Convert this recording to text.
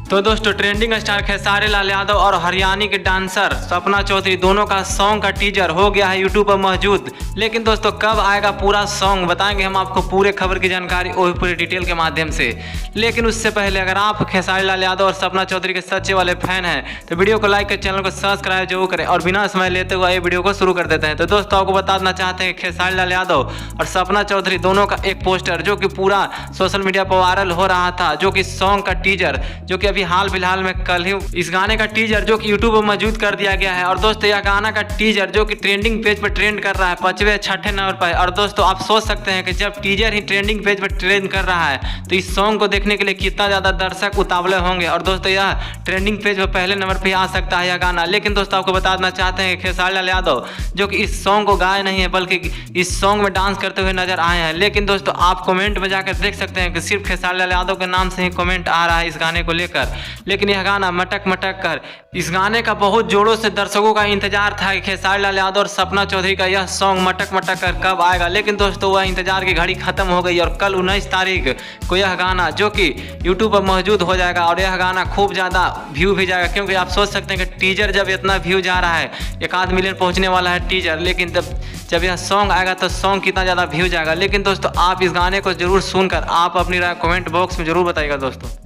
तो दोस्तों trending star Khesari Lal Yadav और हरियाणा के डांसर सपना चौधरी दोनों का सॉन्ग का टीजर हो गया है यूट्यूब पर मौजूद। लेकिन दोस्तों कब आएगा पूरा सॉन्ग बताएंगे हम आपको पूरे खबर की जानकारी और पूरे डिटेल के माध्यम से। लेकिन उससे पहले अगर आप खेसारी लाल यादव और सपना चौधरी के सच्चे वाले फैन हैं तो वीडियो को लाइक कर चैनल को सब्सक्राइब जरूर करें और बिना समय लेते हुए ये वीडियो को शुरू कर देते हैं। तो दोस्तों आपको बता देना चाहते हैं खेसारी लाल यादव और सपना चौधरी दोनों का एक पोस्टर जो कि पूरा सोशल मीडिया पर वायरल हो रहा था, जो कि सॉन्ग का टीजर जो कि अभी हाल फिलहाल में कल ही इस गाने का टीजर जो कि यूट्यूब पर मौजूद कर दिया गया है। और दोस्तों यह गाना का टीजर जो कि ट्रेंडिंग पेज पर ट्रेंड कर रहा है 5वें 6ठे नंबर पर। और दोस्तों आप सोच सकते हैं कि जब टीजर ही ट्रेंडिंग पेज पर ट्रेंड कर रहा है तो इस सॉन्ग को देखने के लिए कितना ज़्यादा दर्शक उतावले होंगे। और दोस्तों यह ट्रेंडिंग पेज पर पहले नंबर पर आ सकता है यह गाना। लेकिन दोस्तों आपको बता देना चाहते हैं कि खेसारी लाल यादव जो कि इस सॉन्ग को गाए नहीं है बल्कि इस सॉन्ग में डांस करते हुए नजर आए हैं। लेकिन दोस्तों आप कमेंट में जाकर देख सकते हैं कि सिर्फ खेसारी लाल यादव के नाम से ही कमेंट आ रहा है इस गाने को लेकर। लेकिन यह गाना मटक मटक कर, इस गाने का बहुत जोरों से दर्शकों का इंतजार था कि खेसारी लाल यादव और सपना चौधरी का यह सॉन्ग मटक मटक कर कब आएगा। लेकिन दोस्तों वह इंतजार की घड़ी खत्म हो गई और कल 19 तारीख को यह गाना जो कि यूट्यूब पर मौजूद हो जाएगा और यह गाना खूब ज़्यादा व्यू भी जाएगा। क्योंकि आप सोच सकते हैं कि टीजर जब इतना व्यू जा रहा है 1 मिलियन पहुँचने वाला है टीजर, लेकिन जब यह सॉन्ग आएगा तो सॉन्ग कितना ज़्यादा व्यू जाएगा। लेकिन दोस्तों आप इस गाने को जरूर सुनकर आप अपनी राय कमेंट बॉक्स में जरूर बताइएगा दोस्तों।